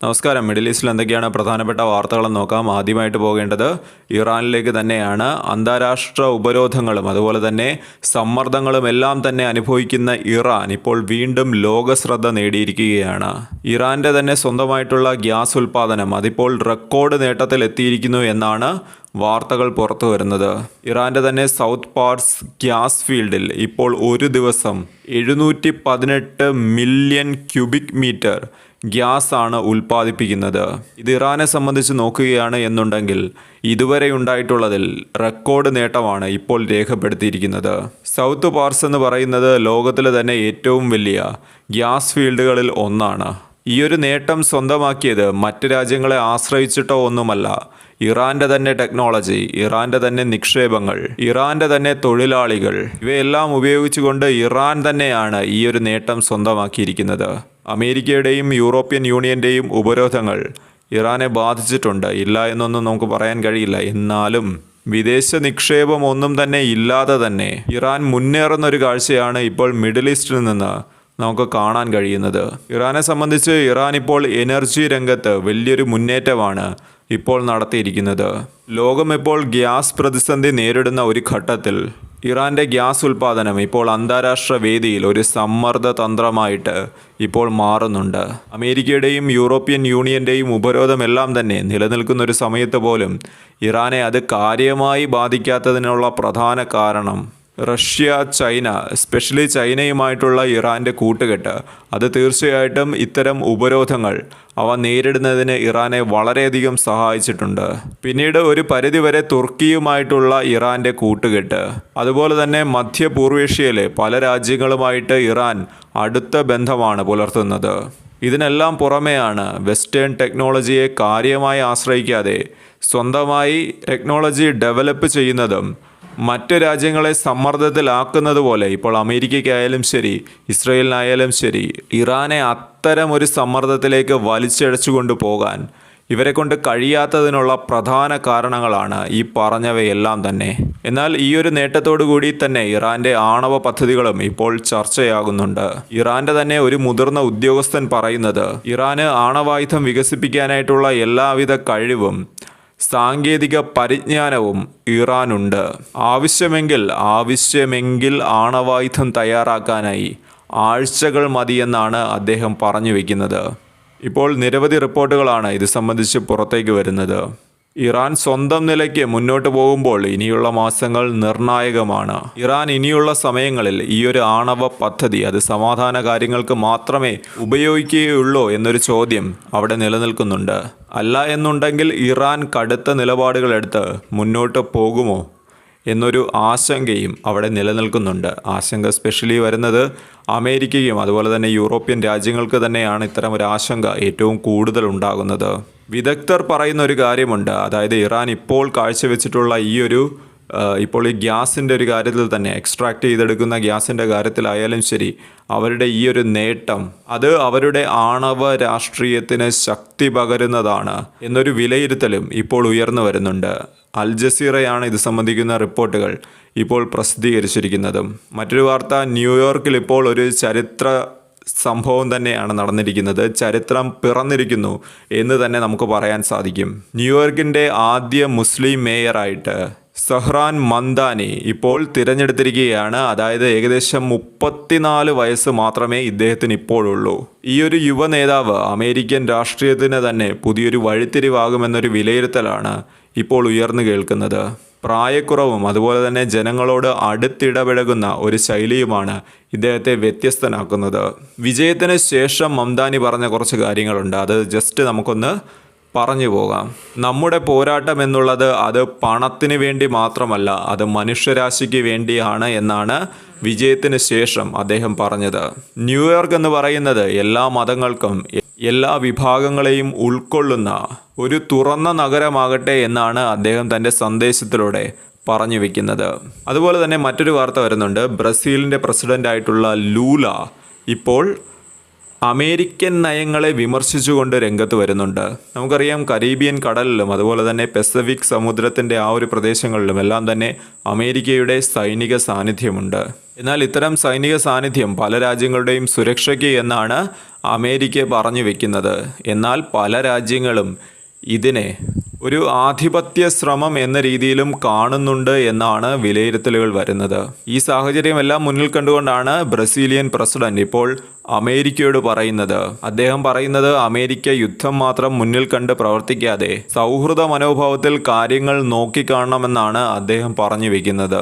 നമസ്കാരം. മിഡിൽ ഈസ്റ്റിൽ എന്തൊക്കെയാണ് പ്രധാനപ്പെട്ട വാർത്തകളെന്ന് നോക്കാം. ആദ്യമായിട്ട് പോകേണ്ടത് ഇറാനിലേക്ക് തന്നെയാണ്. അന്താരാഷ്ട്ര ഉപരോധങ്ങളും അതുപോലെ തന്നെ സമ്മർദ്ദങ്ങളും എല്ലാം തന്നെ അനുഭവിക്കുന്ന ഇറാൻ ഇപ്പോൾ വീണ്ടും ലോക ശ്രദ്ധ നേടിയിരിക്കുകയാണ്. ഇറാൻ്റെ തന്നെ സ്വന്തമായിട്ടുള്ള ഗ്യാസ് ഉൽപ്പാദനം അതിപ്പോൾ റെക്കോർഡ് നേട്ടത്തിൽ എത്തിയിരിക്കുന്നു എന്നാണ് വാർത്തകൾ പുറത്തു വരുന്നത്. ഇറാൻ്റെ തന്നെ സൗത്ത് പാർട്സ് ഗ്യാസ് ഫീൽഡിൽ ഇപ്പോൾ ഒരു ദിവസം 718 മില്യൺ ക്യൂബിക് മീറ്റർ ഗ്യാസ് ആണ് ഉൽപ്പാദിപ്പിക്കുന്നത്. ഇത് ഇറാനെ സംബന്ധിച്ച് നോക്കുകയാണ് എന്നുണ്ടെങ്കിൽ ഇതുവരെ ഉണ്ടായിട്ടുള്ളതിൽ റെക്കോർഡ് നേട്ടമാണ് ഇപ്പോൾ രേഖപ്പെടുത്തിയിരിക്കുന്നത്. സൗത്ത് പാർട്സ് എന്ന് പറയുന്നത് ലോകത്തിലെ തന്നെ ഏറ്റവും വലിയ ഗ്യാസ് ഫീൽഡുകളിൽ ഒന്നാണ്. ഈ ഒരു നേട്ടം സ്വന്തമാക്കിയത് മറ്റ് രാജ്യങ്ങളെ ആശ്രയിച്ചിട്ടോ ഒന്നുമല്ല. ഇറാൻ്റെ തന്നെ ടെക്നോളജി, ഇറാൻ്റെ തന്നെ നിക്ഷേപങ്ങൾ, ഇറാൻ്റെ തന്നെ തൊഴിലാളികൾ ഇവയെല്ലാം ഉപയോഗിച്ചുകൊണ്ട് ഇറാൻ തന്നെയാണ് ഈ ഒരു നേട്ടം സ്വന്തമാക്കിയിരിക്കുന്നത്. അമേരിക്കയുടെയും യൂറോപ്യൻ യൂണിയൻ്റെയും ഉപരോധങ്ങൾ ഇറാനെ ബാധിച്ചിട്ടുണ്ട്, ഇല്ല എന്നൊന്നും നമുക്ക് പറയാൻ കഴിയില്ല. എന്നാലും വിദേശ നിക്ഷേപം ഒന്നും തന്നെ ഇല്ലാതെ തന്നെ ഇറാൻ മുന്നേറുന്ന ഒരു കാഴ്ചയാണ് ഇപ്പോൾ മിഡിൽ ഈസ്റ്റിൽ നിന്ന് നമുക്ക് കാണാൻ കഴിയുന്നത്. ഇറാനെ സംബന്ധിച്ച് ഇറാൻ ഇപ്പോൾ എനർജി രംഗത്ത് വലിയൊരു മുന്നേറ്റമാണ് ഇപ്പോൾ നടത്തിയിരിക്കുന്നത്. ലോകം ഇപ്പോൾ ഗ്യാസ് പ്രതിസന്ധി നേരിടുന്ന ഒരു ഘട്ടത്തിൽ ഇറാൻ്റെ ഗ്യാസ് ഉൽപ്പാദനം ഇപ്പോൾ അന്താരാഷ്ട്ര വേദിയിൽ ഒരു സമ്മർദ്ദ തന്ത്രമായിട്ട് ഇപ്പോൾ മാറുന്നുണ്ട്. അമേരിക്കയുടെയും യൂറോപ്യൻ യൂണിയൻ്റെയും ഉപരോധമെല്ലാം തന്നെ നിലനിൽക്കുന്ന ഒരു സമയത്ത് പോലും ഇറാനെ അത് കാര്യമായി ബാധിക്കാത്തതിനുള്ള പ്രധാന കാരണം റഷ്യ, ചൈന, എസ്പെഷ്യലി ചൈനയുമായിട്ടുള്ള ഇറാൻ്റെ കൂട്ടുകെട്ട് അത് തീർച്ചയായിട്ടും ഇത്തരം ഉപരോധങ്ങൾ അവ നേരിടുന്നതിന് ഇറാനെ വളരെയധികം സഹായിച്ചിട്ടുണ്ട്. പിന്നീട് ഒരു പരിധിവരെ തുർക്കിയുമായിട്ടുള്ള ഇറാൻ്റെ കൂട്ടുകെട്ട്, അതുപോലെ തന്നെ മധ്യപൂർവേഷ്യയിലെ പല രാജ്യങ്ങളുമായിട്ട് ഇറാൻ അടുത്ത ബന്ധമാണ് പുലർത്തുന്നത്. ഇതിനെല്ലാം പുറമെയാണ് വെസ്റ്റേൺ ടെക്നോളജിയെ കാര്യമായി ആശ്രയിക്കാതെ സ്വന്തമായി ടെക്നോളജി ഡെവലപ്പ് ചെയ്യുന്നതും മറ്റ് രാജ്യങ്ങളെ സമ്മർദ്ദത്തിലാക്കുന്നത് പോലെ ഇപ്പോൾ അമേരിക്കയ്ക്കായാലും ശരി, ഇസ്രയേലിനായാലും ശരി, ഇറാനെ അത്തരം ഒരു സമ്മർദ്ദത്തിലേക്ക് വലിച്ചഴച്ചു കൊണ്ടുപോകാൻ ഇവരെ കൊണ്ട് കഴിയാത്തതിനുള്ള പ്രധാന കാരണങ്ങളാണ് ഈ പറഞ്ഞവയെല്ലാം തന്നെ. എന്നാൽ ഈ ഒരു നേട്ടത്തോടു കൂടി തന്നെ ഇറാൻ്റെ ആണവ പദ്ധതികളും ഇപ്പോൾ ചർച്ചയാകുന്നുണ്ട്. ഇറാൻ്റെ തന്നെ ഒരു മുതിർന്ന ഉദ്യോഗസ്ഥൻ പറയുന്നത് ഇറാന് ആണവായുധം വികസിപ്പിക്കാനായിട്ടുള്ള എല്ലാവിധ കഴിവും സാങ്കേതിക പരിജ്ഞാനവും ഇറാനുണ്ട്. ആവശ്യമെങ്കിൽ ആണവായുധം തയ്യാറാക്കാനായി ആഴ്ചകൾ മതിയെന്നാണ് അദ്ദേഹം പറഞ്ഞു വയ്ക്കുന്നത്. ഇപ്പോൾ നിരവധി റിപ്പോർട്ടുകളാണ് ഇത് സംബന്ധിച്ച് പുറത്തേക്ക് വരുന്നത്. ഇറാൻ സ്വന്തം നിലയ്ക്ക് മുന്നോട്ട് പോകുമ്പോൾ ഇനിയുള്ള മാസങ്ങൾ നിർണായകമാണ്. ഇറാൻ ഇനിയുള്ള സമയങ്ങളിൽ ഈ ഒരു ആണവ പദ്ധതി അത് സമാധാന കാര്യങ്ങൾക്ക് മാത്രമേ ഉപയോഗിക്കുകയുള്ളൂ എന്നൊരു ചോദ്യം അവിടെ നിലനിൽക്കുന്നുണ്ട്. അല്ല എന്നുണ്ടെങ്കിൽ ഇറാൻ കടുത്ത നിലപാടുകളെടുത്ത് മുന്നോട്ട് പോകുമോ എന്നൊരു ആശങ്കയും അവിടെ നിലനിൽക്കുന്നുണ്ട്. ആശങ്ക സ്പെഷ്യലി വരുന്നത് അമേരിക്കയും അതുപോലെ തന്നെ യൂറോപ്യൻ രാജ്യങ്ങൾക്ക് തന്നെയാണ് ഇത്തരം ഒരു ആശങ്ക ഏറ്റവും കൂടുതൽ ഉണ്ടാകുന്നത്. വിദഗ്ധർ പറയുന്ന ഒരു കാര്യമുണ്ട്, അതായത് ഇറാൻ ഇപ്പോൾ കാഴ്ചവെച്ചിട്ടുള്ള ഇപ്പോൾ ഈ ഗ്യാസിൻ്റെ ഒരു കാര്യത്തിൽ തന്നെ എക്സ്ട്രാക്ട് ചെയ്തെടുക്കുന്ന ഗ്യാസിൻ്റെ കാര്യത്തിലായാലും ശരി, അവരുടെ ഈ ഒരു നേട്ടം അത് അവരുടെ ആണവ രാഷ്ട്രീയത്തിന് ശക്തി പകരുന്നതാണ് എന്നൊരു വിലയിരുത്തലും ഇപ്പോൾ ഉയർന്നു വരുന്നുണ്ട്. അൽ ജസീറയാണ് ഇത് സംബന്ധിക്കുന്ന റിപ്പോർട്ടുകൾ ഇപ്പോൾ പ്രസിദ്ധീകരിച്ചിരിക്കുന്നതും. മറ്റൊരു വാർത്ത, ന്യൂയോർക്കിൽ ഇപ്പോൾ ഒരു ചരിത്ര സംഭവം തന്നെയാണ് നടന്നിരിക്കുന്നത്. ചരിത്രം പിറന്നിരിക്കുന്നു എന്ന് തന്നെ നമുക്ക് പറയാൻ സാധിക്കും. ന്യൂയോർക്കിൻ്റെ ആദ്യ മുസ്ലിം മേയറായിട്ട് സഹ്റാൻ മന്ദാനി ഇപ്പോൾ തിരഞ്ഞെടുത്തിരിക്കുകയാണ്. അതായത് ഏകദേശം 34 വയസ്സ് മാത്രമേ ഇദ്ദേഹത്തിന് ഇപ്പോഴുള്ളൂ. ഈ ഒരു യുവ നേതാവ് അമേരിക്കൻ രാഷ്ട്രീയത്തിന് തന്നെ പുതിയൊരു വഴിത്തിരിവാകുമെന്നൊരു വിലയിരുത്തലാണ് ഇപ്പോൾ ഉയർന്നു കേൾക്കുന്നത്. പ്രായക്കുറവും അതുപോലെ തന്നെ ജനങ്ങളോട് അടുത്തിടപഴകുന്ന ഒരു ശൈലിയുമാണ് ഇദ്ദേഹത്തെ വ്യത്യസ്തനാക്കുന്നത്. വിജയത്തിന് ശേഷം മംദാനി പറഞ്ഞ കുറച്ച് കാര്യങ്ങളുണ്ട്, അത് ജസ്റ്റ് നമുക്കൊന്ന് പറഞ്ഞു പോകാം. നമ്മുടെ പോരാട്ടം എന്നുള്ളത് അത് പണത്തിന് വേണ്ടി മാത്രമല്ല, അത് മനുഷ്യരാശിക്ക് വേണ്ടിയാണ് എന്നാണ് വിജയത്തിന് ശേഷം അദ്ദേഹം പറഞ്ഞത്. ന്യൂയോർക്ക് എന്ന് പറയുന്നത് എല്ലാ മതങ്ങൾക്കും എല്ലാ വിഭാഗങ്ങളെയും ഉൾക്കൊള്ളുന്ന ഒരു തുറന്ന നഗരമാകട്ടെ എന്നാണ് അദ്ദേഹം തൻ്റെ സന്ദേശത്തിലൂടെ പറഞ്ഞു വയ്ക്കുന്നത്. അതുപോലെ തന്നെ മറ്റൊരു വാർത്ത വരുന്നുണ്ട്. ബ്രസീലിൻ്റെ പ്രസിഡൻ്റായിട്ടുള്ള ലൂല ഇപ്പോൾ അമേരിക്കൻ നയങ്ങളെ വിമർശിച്ചുകൊണ്ട് രംഗത്ത് വരുന്നുണ്ട്. നമുക്കറിയാം കരീബിയൻ കടലിലും അതുപോലെ തന്നെ പസഫിക് സമുദ്രത്തിൻ്റെ ആ ഒരു പ്രദേശങ്ങളിലും എല്ലാം തന്നെ അമേരിക്കയുടെ സൈനിക സാന്നിധ്യമുണ്ട്. എന്നാൽ ഇത്തരം സൈനിക സാന്നിധ്യം പല രാജ്യങ്ങളുടെയും സുരക്ഷയ്ക്ക് എന്നാണ് അമേരിക്ക പറഞ്ഞു വെക്കുന്നത്. എന്നാൽ പല രാജ്യങ്ങളും ഇതിനെ ഒരു ആധിപത്യ ശ്രമം എന്ന രീതിയിലും കാണുന്നുണ്ട് എന്നാണ് വിലയിരുത്തലുകൾ വരുന്നത്. ഈ സാഹചര്യമെല്ലാം മുന്നിൽ കണ്ടുകൊണ്ടാണ് ബ്രസീലിയൻ പ്രസിഡന്റ് ഇപ്പോൾ അമേരിക്കയോട് പറയുന്നത്. അദ്ദേഹം പറയുന്നത് അമേരിക്ക യുദ്ധം മാത്രം മുന്നിൽ കണ്ട് പ്രവർത്തിക്കാതെ സൗഹൃദ മനോഭാവത്തിൽ കാര്യങ്ങൾ നോക്കിക്കാണണമെന്നാണ് അദ്ദേഹം പറഞ്ഞു വെക്കുന്നത്.